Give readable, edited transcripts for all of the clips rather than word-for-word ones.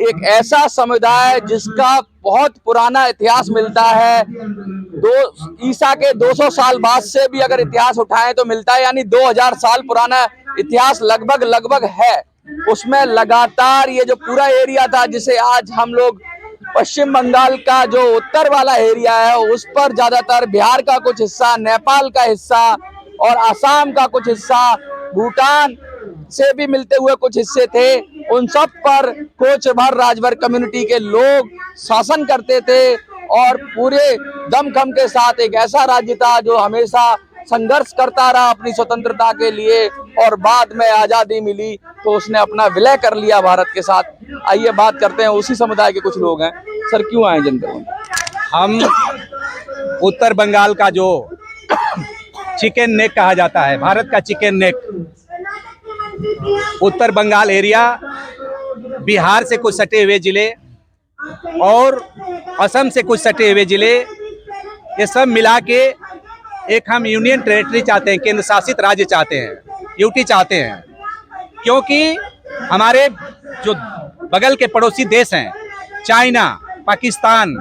एक ऐसा समुदाय जिसका बहुत पुराना इतिहास मिलता है, ईसा के 200 साल बाद से भी अगर इतिहास उठाएं तो मिलता है, यानी 2000 साल पुराना इतिहास लगभग है। उसमें लगातार ये जो पूरा एरिया था, जिसे आज हम लोग पश्चिम बंगाल का जो उत्तर वाला एरिया है उस पर ज्यादातर, बिहार का कुछ हिस्सा, नेपाल का हिस्सा और आसाम का कुछ हिस्सा, भूटान से भी मिलते हुए कुछ हिस्से थे, उन सब पर कोच भर राजभर कम्युनिटी के लोग शासन करते थे और पूरे दमखम के साथ एक ऐसा राज्य था जो हमेशा संघर्ष करता रहा अपनी स्वतंत्रता के लिए, और बाद में आजादी मिली तो उसने अपना विलय कर लिया भारत के साथ। आइए बात करते हैं, उसी समुदाय के कुछ लोग हैं। सर, क्यों आए जनता? हम उत्तर बंगाल का जो चिकन नेक कहा जाता है, भारत का चिकन नेक, उत्तर बंगाल एरिया, बिहार से कुछ सटे हुए जिले और असम से कुछ सटे हुए जिले, ये सब मिला के एक हम यूनियन टेरिटरी चाहते हैं, केंद्र शासित राज्य चाहते हैं, यूटी चाहते हैं। क्योंकि हमारे जो बगल के पड़ोसी देश हैं, चाइना, पाकिस्तान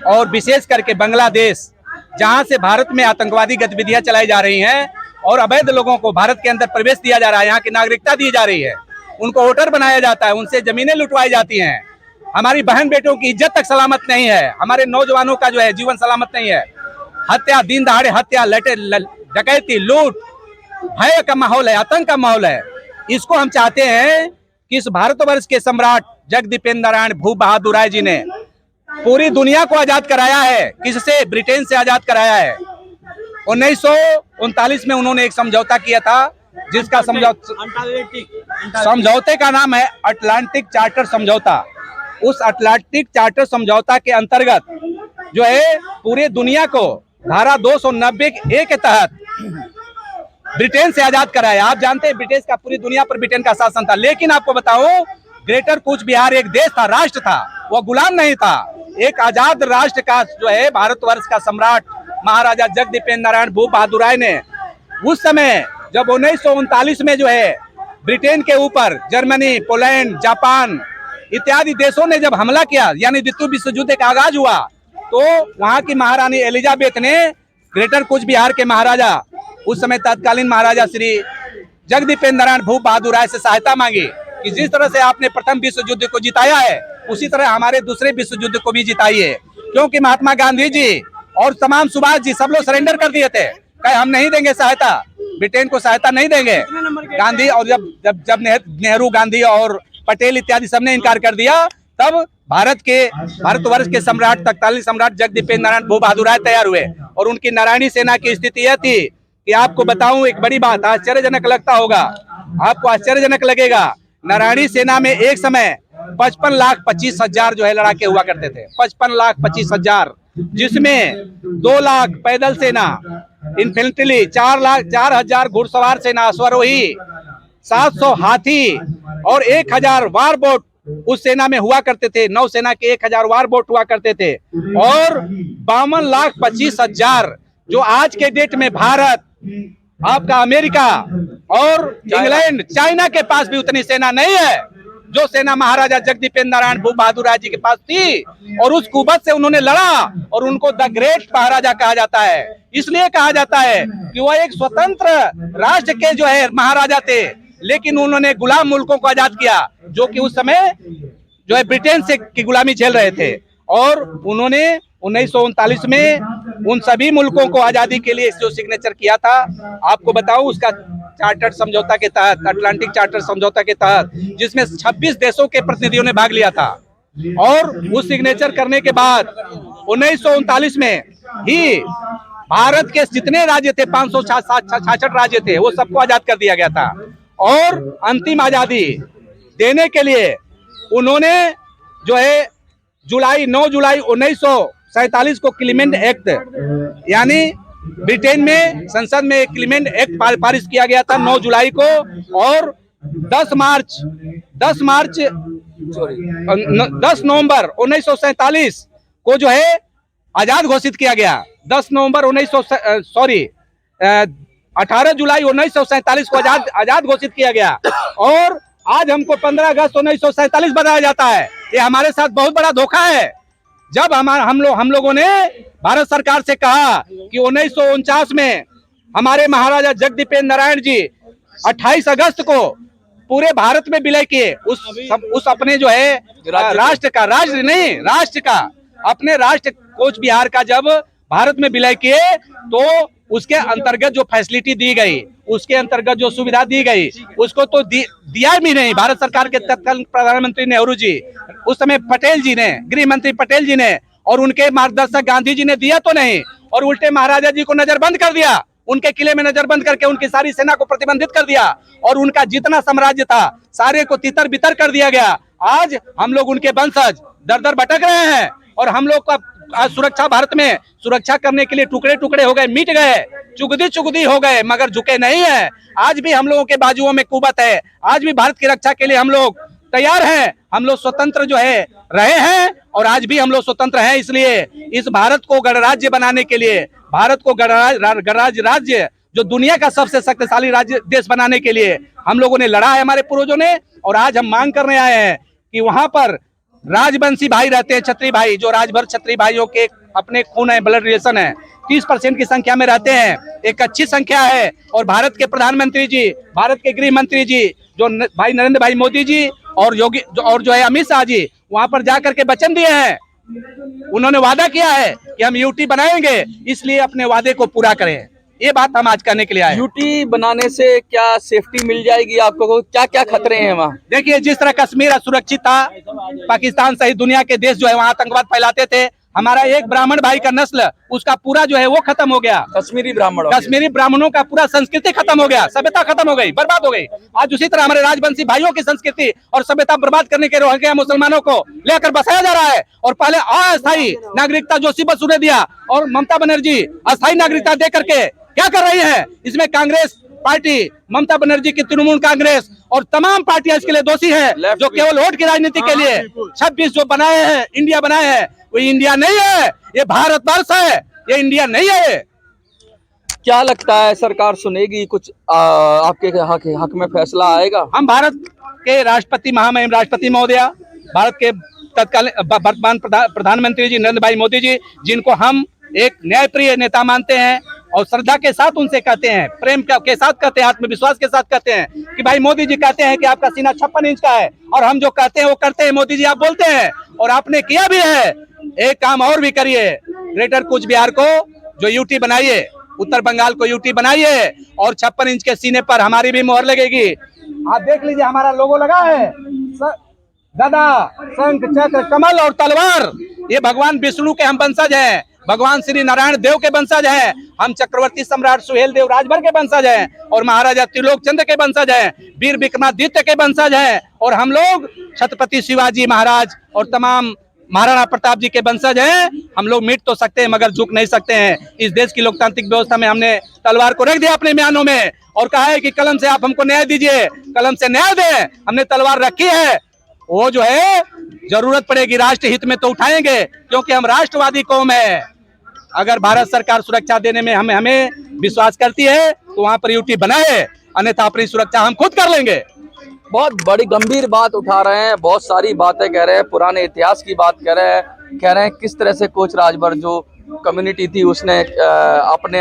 और विशेष करके बांग्लादेश, जहां से भारत में आतंकवादी गतिविधियां चलाई जा रही हैं और अवैध लोगों को भारत के अंदर प्रवेश दिया जा रहा है, यहाँ की नागरिकता दी जा रही है, उनको वोटर बनाया जाता है, उनसे जमीनें लुटवाई जाती हैं, हमारी बहन बेटों की इज्जत तक सलामत नहीं है, हमारे नौजवानों का जो है जीवन सलामत नहीं है, हत्या, दिन दहाड़े हत्या, डकैती, लूट, भय का माहौल है, आतंक का माहौल है। इसको हम चाहते हैं कि इस भारतवर्ष के सम्राट जगदीपेंद्र नारायण भूप बहादुर राय जी ने पूरी दुनिया को आजाद कराया है। किससे? ब्रिटेन से आजाद कराया है। 1939 में उन्होंने एक समझौता किया था, जिसका समझौते का नाम है अटलांटिक चार्टर समझौता। उस अटलांटिक चार्टर समझौता के अंतर्गत जो है पूरे दुनिया को धारा 290A के तहत ब्रिटेन से आजाद कराया। आप जानते हैं ब्रिटिश का पूरी दुनिया पर ब्रिटेन का शासन था, लेकिन आपको बताऊं, ग्रेटर कूच बिहार एक देश था, राष्ट्र था, वो गुलाम नहीं था। एक आजाद राष्ट्र का जो है भारतवर्ष का सम्राट महाराजा जगदीपेंद्र नारायण भूप बहादुर राय ने उस समय जब 1939 में जो है ब्रिटेन के ऊपर जर्मनी, पोलैंड, जापान इत्यादि देशों ने जब हमला किया, यानी द्वितीय विश्व युद्ध का आगाज हुआ, तो वहां की महारानी एलिजाबेथ ने ग्रेटर कूच बिहार के महाराजा, उस समय तत्कालीन महाराजा श्री जगदीपेंद्र नारायण भूप बहादुर राय से सहायता मांगी कि जिस तरह से आपने प्रथम विश्व युद्ध को जिताया है, उसी तरह हमारे दूसरे विश्व युद्ध को भी जिताइए। क्योंकि महात्मा गांधी जी और तमाम सुभाष जी सब लोग सरेंडर कर दिए थे, कहे हम नहीं देंगे सहायता, ब्रिटेन को सहायता नहीं देंगे। गांधी और जब नेहरू, गांधी और पटेल इत्यादि सबने इनकार कर दिया, तब भारतवर्ष के सम्राट, तत्कालीन सम्राट जगदीपेंद्र नारायण भूप बहादुर राय तैयार हुए। और उनकी नारायणी सेना की स्थिति यह थी कि आपको बताऊं एक बड़ी बात, आश्चर्यजनक लगता होगा, आपको आश्चर्यजनक लगेगा, नारायणी सेना में एक समय 55,25,000 जो है लड़ाके हुआ करते थे, 55,25,000, जिसमें 2 लाख पैदल सेना, इन्फेंट्री, 4,000 घुड़सवार सेना, अश्वारोही, 700 हाथी और 1,000 वार बोट उस सेना में हुआ करते थे। नौसेना के 1,000 वार बोट हुआ करते थे। और 52,25,000 जो आज के डेट में भारत, आपका अमेरिका और इंग्लैंड, चाइना के पास भी उतनी सेना नहीं है जो सेना महाराजा जगदीपेंद्र नारायण भूप बहादुर राय जी के पास थी। और उस कुबत से उन्होंने लड़ा और उनको द ग्रेट महाराजा कहा जाता है। इसलिए कहा जाता है कि वह एक स्वतंत्र राष्ट्र के जो है महाराजा थे, लेकिन उन्होंने गुलाम मुल्कों को आजाद किया जो कि उस समय जो है ब्रिटेन से की गुलामी झेल रहे थे। और उन्होंने 1939 में उन सभी मुल्कों को आजादी के लिए जो सिग्नेचर किया था, आपको बताऊं, उसका चार्टर समझौता के तहत, अटलांटिक चार्टर समझौता के तहत, जिसमें 26 देशों के प्रतिनिधियों ने भाग लिया था। और उस सिग्नेचर करने के बाद 1939 में ही भारत के जितने राज्य थे, 566 राज्य थे, वो सबको आजाद कर दिया गया था। और अंतिम आजादी देने के लिए उन्होंने जो है 9 जुलाई 1947 को क्लीमेंट एक्ट, यानी ब्रिटेन में संसद में एक क्लीमेंट एक्ट पारित किया गया था 9 जुलाई को। और 10 नवंबर 1947 को जो है आजाद घोषित किया गया। 18 जुलाई 1947 को आजाद घोषित किया गया। और आज हमको 15 अगस्त 1947 बताया जाता है। ये हमारे साथ बहुत बड़ा धोखा है। जब हम लोगों ने भारत सरकार से कहा कि 1949 में हमारे महाराजा जगदीपेंद्र नारायण जी 28 अगस्त को पूरे भारत में विलय किए, उस अपने जो है राष्ट्र का अपने राष्ट्र कोच बिहार का जब भारत में विलय किए तो उसके अंतर्गत जो फैसिलिटी दी गई, उसके अंतर्गत जो सुविधा दी गई, उसको तो दिया भी नहीं। भारत सरकार के तत्कालीन प्रधानमंत्री नेहरू जी, उस समय पटेल जी ने, गृह मंत्री पटेल जी ने और उनके मार्गदर्शक गांधी जी ने दिया तो नहीं, और उल्टे महाराजा जी को नजरबंद कर दिया। उनके किले में नजरबंद करके उनकी सारी सेना को प्रतिबंधित कर दिया और उनका जितना साम्राज्य था सारे को तितर बितर कर दिया गया। आज हम लोग उनके वंशज दर दर भटक रहे हैं और हम लोग का आज सुरक्षा, भारत में सुरक्षा करने के लिए टुकड़े टुकड़े हो गए, मिट गए, चुगदी हो गए, मगर झुके नहीं है। आज भी हम लोगों के बाजुओं में कुवत है। आज भी भारत की रक्षा के लिए हम लोग तैयार हैं। हम लोग स्वतंत्र जो है रहे हैं और आज भी हम लोग स्वतंत्र हैं। इसलिए इस भारत को गणराज्य बनाने के लिए, भारत को गणराज्य राज्य जो दुनिया का सबसे शक्तिशाली राज्य देश बनाने के लिए हम लोगों ने लड़ा है, हमारे पूर्वजों ने। और आज हम मांग करने आए हैं कि वहां पर राजवंशी भाई रहते हैं, क्षत्रिय भाई, जो राजभर क्षत्रिय भाइयों के अपने खून है, ब्लड रिलेशन है, 30% की संख्या में रहते हैं, एक अच्छी संख्या है। और भारत के प्रधानमंत्री जी, भारत के गृह मंत्री जी जो भाई नरेंद्र भाई मोदी जी और योगी और जो है अमित शाह जी वहां पर जाकर के वचन दिए हैं। उन्होंने वादा किया है कि हम यूटी बनाएंगे, इसलिए अपने वादे को पूरा करें। ये बात हम आज करने के लिए आए। यूटी बनाने से क्या सेफ्टी मिल जाएगी आपको? क्या क्या खतरे हैं वहाँ? देखिए, जिस तरह कश्मीर असुरक्षित था, पाकिस्तान सहित दुनिया के देश जो है वहाँ आतंकवाद फैलाते थे, हमारा एक ब्राह्मण भाई का नस्ल उसका पूरा जो है वो खत्म हो गया। कश्मीरी ब्राह्मणों का पूरा संस्कृति खत्म हो गया, सभ्यता खत्म हो गई, बर्बाद हो गई। आज उसी तरह हमारे राजवंशी भाइयों की संस्कृति और सभ्यता बर्बाद करने के रोहिंग्या मुसलमानों को लेकर बसाया जा रहा है। और पहले अस्थायी नागरिकता जोशी बसु ने दिया और ममता बनर्जी अस्थायी नागरिकता दे करके क्या कर रही है? इसमें कांग्रेस पार्टी, ममता बनर्जी की तृणमूल कांग्रेस और तमाम पार्टियां इसके लिए दोषी है, जो केवल वोट की राजनीति के लिए 26 जो बनाए हैं, इंडिया बनाए हैं, वो इंडिया नहीं है, ये भारतवर्ष है, ये इंडिया नहीं है। क्या लगता है सरकार सुनेगी कुछ? आपके हक में फैसला आएगा? हम भारत के राष्ट्रपति, महामहिम राष्ट्रपति महोदया, भारत के तत्कालीन वर्तमान प्रधानमंत्री जी नरेंद्र भाई मोदी जी, जिनको हम एक न्यायप्रिय नेता मानते हैं और श्रद्धा के साथ उनसे कहते हैं, प्रेम के साथ कहते हैं, आत्मविश्वास के साथ कहते हैं कि भाई मोदी जी कहते हैं कि आपका सीना 56 इंच का है और हम जो कहते हैं वो करते हैं। मोदी जी आप बोलते हैं और आपने किया भी है। एक काम और भी करिए, ग्रेटर कूच बिहार को जो यूटी बनाइए, उत्तर बंगाल को यूटी बनाइए और 56 इंच के सीने पर हमारी भी मोहर लगेगी। आप देख लीजिए, हमारा लोगो लगा है, गदा, शंख, चक्र, कमल और तलवार। ये भगवान विष्णु के हम वंशज हैं, भगवान श्री नारायण देव के वंशज हैं, हम चक्रवर्ती सम्राट सुहेल देव राजभर के वंशज हैं और महाराजा त्रिलोक चंद्र के वंशज हैं, वीर विक्रमादित्य के वंशज हैं और हम लोग छत्रपति शिवाजी महाराज और तमाम महाराणा प्रताप जी के वंशज हैं। हम लोग मिट तो सकते हैं मगर झुक नहीं सकते हैं। इस देश की लोकतांत्रिक व्यवस्था में हमने तलवार को रख दिया अपने म्यानों में और कहा है कि कलम से आप हमको न्याय दीजिए, कलम से न्याय दें। हमने तलवार रखी है, वो जो है जरूरत पड़ेगी राष्ट्र हित में तो उठाएंगे, क्योंकि हम राष्ट्रवादी कौम है। अगर भारत सरकार सुरक्षा देने में हमें विश्वास करती है तो वहां पर यूटी बनाए, अन्यथा अपनी सुरक्षा हम खुद कर लेंगे। बहुत बड़ी गंभीर बात उठा रहे हैं, बहुत सारी बातें कह रहे हैं, पुराने इतिहास की बात कह रहे हैं किस तरह से कोच राजभर जो कम्युनिटी थी उसने अपने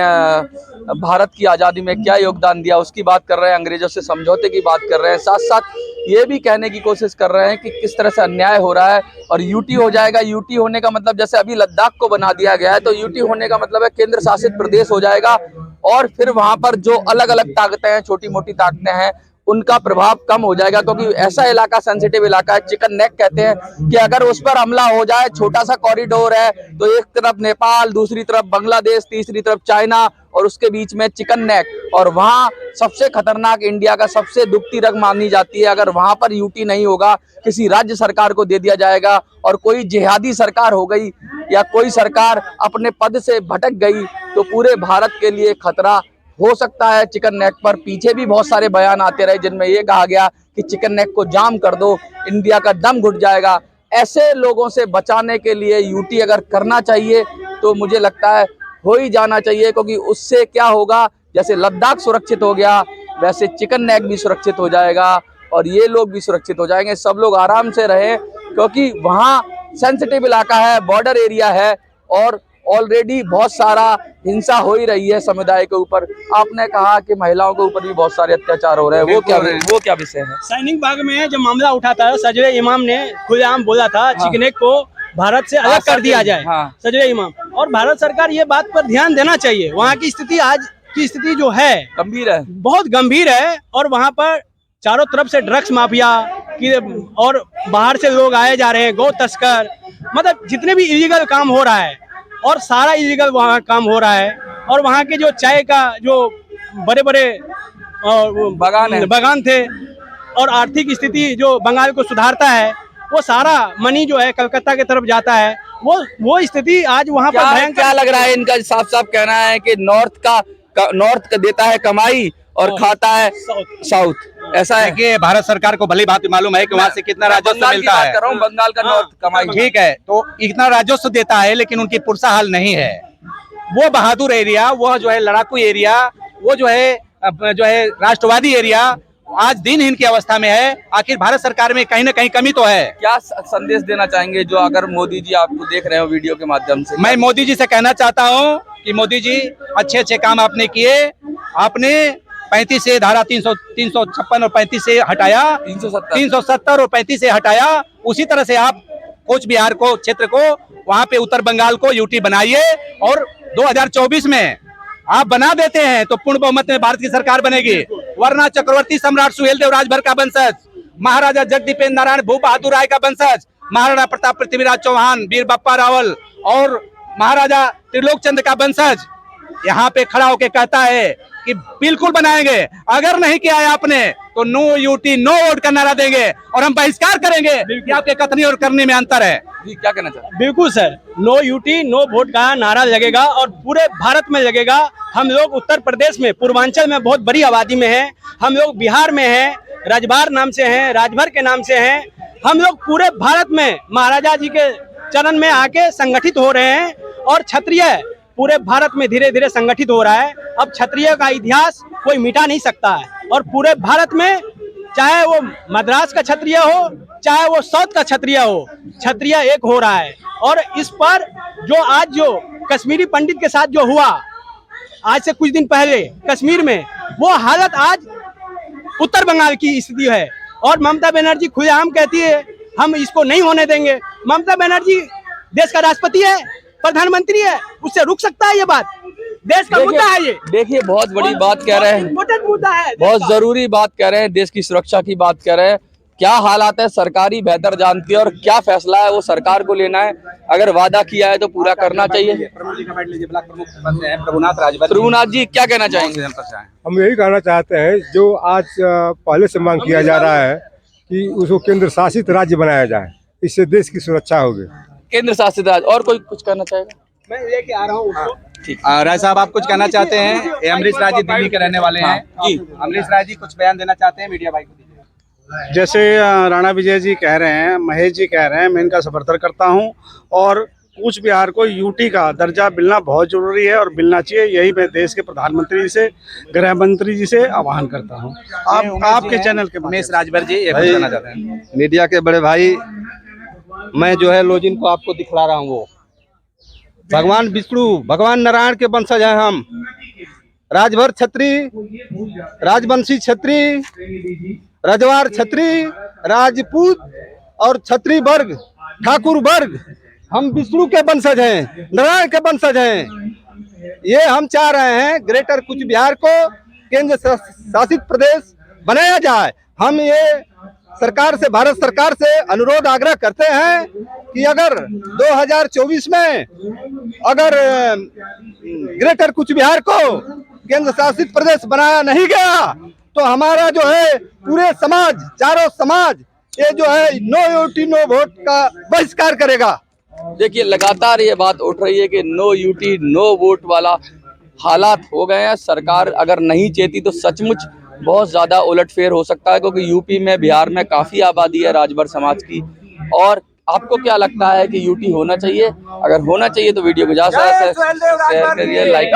भारत की आज़ादी में क्या योगदान दिया उसकी बात कर रहे हैं, अंग्रेजों से समझौते की बात कर रहे हैं, साथ साथ ये भी कहने की कोशिश कर रहे हैं कि किस तरह से अन्याय हो रहा है और यूटी हो जाएगा। यूटी होने का मतलब जैसे अभी लद्दाख को बना दिया गया है, तो यूटी होने का मतलब है केंद्र शासित प्रदेश हो जाएगा और फिर वहां पर जो अलग अलग ताकतें हैं, छोटी मोटी ताकतें हैं, उनका प्रभाव कम हो जाएगा। क्योंकि ऐसा इलाका सेंसिटिव इलाका है, चिकन नेक कहते हैं कि अगर उस पर हमला हो जाए, छोटा सा कॉरिडोर है तो एक तरफ नेपाल, दूसरी तरफ बांग्लादेश, तीसरी तरफ चाइना और उसके बीच में चिकन नेक, और वहाँ सबसे खतरनाक इंडिया का सबसे दुखती रग मानी जाती है। अगर वहाँ पर यूटी नहीं होगा, किसी राज्य सरकार को दे दिया जाएगा और कोई जिहादी सरकार हो गई या कोई सरकार अपने पद से भटक गई तो पूरे भारत के लिए खतरा हो सकता है। चिकन नेक पर पीछे भी बहुत सारे बयान आते रहे जिनमें ये कहा गया कि चिकन नेक को जाम कर दो, इंडिया का दम घुट जाएगा। ऐसे लोगों से बचाने के लिए यूटी अगर करना चाहिए तो मुझे लगता है हो ही जाना चाहिए, क्योंकि उससे क्या होगा, जैसे लद्दाख सुरक्षित हो गया वैसे चिकन नेक भी सुरक्षित हो जाएगा और ये लोग भी सुरक्षित हो जाएंगे। सब लोग आराम से रहें, क्योंकि वहाँ सेंसिटिव इलाका है, बॉर्डर एरिया है और ऑलरेडी बहुत सारा हिंसा हो ही रही है समुदाय के ऊपर। आपने कहा कि महिलाओं के ऊपर भी बहुत सारे अत्याचार हो रहे हैं, वो क्या विषय है? सैनिक बाग में जब मामला उठा था, सजवे इमाम ने खुलेआम बोला था चिकनेक को भारत से अलग कर दिया जाए। सजवे इमाम, और भारत सरकार ये बात पर ध्यान देना चाहिए। वहाँ की स्थिति, आज की स्थिति जो है गंभीर है, बहुत गंभीर है। और वहाँ पर चारों तरफ से ड्रग्स माफिया की और बाहर से लोग आए जा रहे हैं, गौ तस्कर, मतलब जितने भी इलीगल काम हो रहा है और सारा इलीगल वहाँ काम हो रहा है। और वहाँ के जो चाय का जो बड़े बड़े बागान थे और आर्थिक स्थिति जो बंगाल को सुधारता है, वो सारा मनी जो है कलकत्ता की तरफ जाता है। वो स्थिति आज वहाँ पर क्या लग रहा है इनका? साफ साफ कहना है कि नॉर्थ का देता है कमाई और खाता है साउथ, ऐसा है। कि भारत सरकार को भली बात मालूम है कि वहाँ से कितना राजस्व मिलता है। बंगाल का नॉर्थ कमाई, ठीक है, तो इतना राजस्व देता है, लेकिन उनकी पुरसा हाल नहीं है। वो बहादुर एरिया, वो जो है लड़ाकू एरिया, वो जो है राष्ट्रवादी एरिया आज दिनहीन की अवस्था में है। आखिर भारत सरकार में कहीं ना कहीं कमी तो है। क्या संदेश देना चाहेंगे जो अगर मोदी जी आपको देख रहे हो वीडियो के माध्यम से? मैं मोदी जी से कहना चाहता हूँ कि मोदी जी अच्छे अच्छे काम आपने किए। आपने 35 से धारा 356 और 35 से हटाया, 370 और 35 से हटाया। उसी तरह से आप कोच बिहार को क्षेत्र को, वहाँ पे उत्तर बंगाल को यूटी बनाइए और 2024 में आप बना देते हैं तो पूर्ण बहुमत में भारत की सरकार बनेगी। वरना चक्रवर्ती सम्राट सुहेलदेव राजभर का वंशज, महाराजा जगदीपेंद्र नारायण भूप बहादुर राय का वंशज, महाराणा प्रताप पृथ्वीराज चौहान, वीर बप्पा रावल और महाराजा त्रिलोक चंद्र का वंशज यहाँ पे खड़ा होके कहता है कि बिल्कुल बनाएंगे। अगर नहीं किया है आपने तो नो यूटी नो वोट का नारा देंगे और हम बहिष्कार करेंगे कि आपके कथनी और करने में अंतर है। जी, क्या कहना चाहते हैं? बिल्कुल sir, no UT no vote का नारा लगेगा और पूरे भारत में लगेगा। हम लोग उत्तर प्रदेश में, पूर्वांचल में बहुत बड़ी आबादी में है, हम लोग बिहार में हैं, राजभर नाम से हैं, राजभर के नाम से हैं। हम लोग पूरे भारत में महाराजा जी के चरण में आके संगठित हो रहे हैं और क्षत्रिय पूरे भारत में धीरे धीरे संगठित हो रहा है। अब क्षत्रिय का इतिहास कोई मिटा नहीं सकता है और पूरे भारत में, चाहे वो मद्रास का क्षत्रिय हो, चाहे वो साउथ का क्षत्रिय हो, क्षत्रिय एक हो रहा है। और इस पर जो आज जो कश्मीरी पंडित के साथ जो हुआ आज से कुछ दिन पहले कश्मीर में, वो हालत आज उत्तर बंगाल की स्थिति है। और ममता बनर्जी खुलेआम कहती है हम इसको नहीं होने देंगे। ममता बनर्जी देश का राष्ट्रपति है, प्रधानमंत्री है, उससे रुक सकता है? ये बात देश का मुद्दा है। ये देखिए, बहुत बड़ी बात कह रहे हैं, मुद्दा है, बहुत जरूरी बात कह रहे हैं, देश की सुरक्षा की बात कह रहे हैं। क्या हालात है सरकारी बेहतर जानती है और क्या फैसला है वो सरकार को लेना है। अगर वादा किया है तो पूरा करना चाहिए। प्रभुनाथ जी, क्या कहना चाहेंगे? हम यही कहना चाहते हैं, जो आज पहले से मांग किया जा रहा है कि उसको केंद्र शासित राज्य बनाया जाए, इससे देश की सुरक्षा होगी। केंद्र शासित राज्य। और कोई कुछ कहना चाहेगा? मैं लेके आ रहा हूँ। राय साहब, आप कुछ कहना चाहते हैं? अमरीश राय जी दिल्ली के रहने वाले हैं जी। अमरीश राय जी कुछ बयान देना चाहते हैं, मीडिया भाई को दीजिए। जैसे राणा विजय जी कह रहे हैं, महेश जी कह रहे हैं, मैं इनका समर्थन करता हूं। और कूच बिहार को यूटी का दर्जा मिलना बहुत जरूरी है और मिलना चाहिए। यही मैं देश के प्रधानमंत्री जी से, गृह मंत्री जी से आह्वान करता हूं। आपके चैनल के उमेश राजभर जी ये कुछ कहना चाहते हैं? मीडिया के बड़े भाई, मैं जो है लोजिन को आपको दिखला रहा हूँ। वो भगवान विष्णु, भगवान नारायण के वंशज हैं हम। राजभर छत्री, राजवंशी छत्री, रजवार छत्री, राजपूत और छत्री वर्ग, ठाकुर वर्ग, हम विष्णु के वंशज हैं, नारायण के वंशज हैं। ये हम चाह रहे हैं ग्रेटर कूच बिहार को केंद्र शासित प्रदेश बनाया जाए। हम ये सरकार से, भारत सरकार से अनुरोध आग्रह करते हैं कि अगर 2024 में अगर ग्रेटर कूच बिहार को केंद्र शासित प्रदेश बनाया नहीं गया तो हमारा जो है पूरे समाज, चारों समाज, ये जो है नो यूटी नो वोट का बहिष्कार करेगा। देखिए, लगातार ये बात उठ रही है कि नो यूटी नो वोट वाला हालात हो गए हैं। सरकार अगर नहीं चेती तो सचमुच बहुत ज्यादा उलटफेर हो सकता है, क्योंकि यूपी में, बिहार में काफी आबादी है राजभर समाज की। और आपको क्या लगता है कि यूटी होना चाहिए? अगर होना चाहिए तो वीडियो को ज्यादा से शेयर करिए, लाइक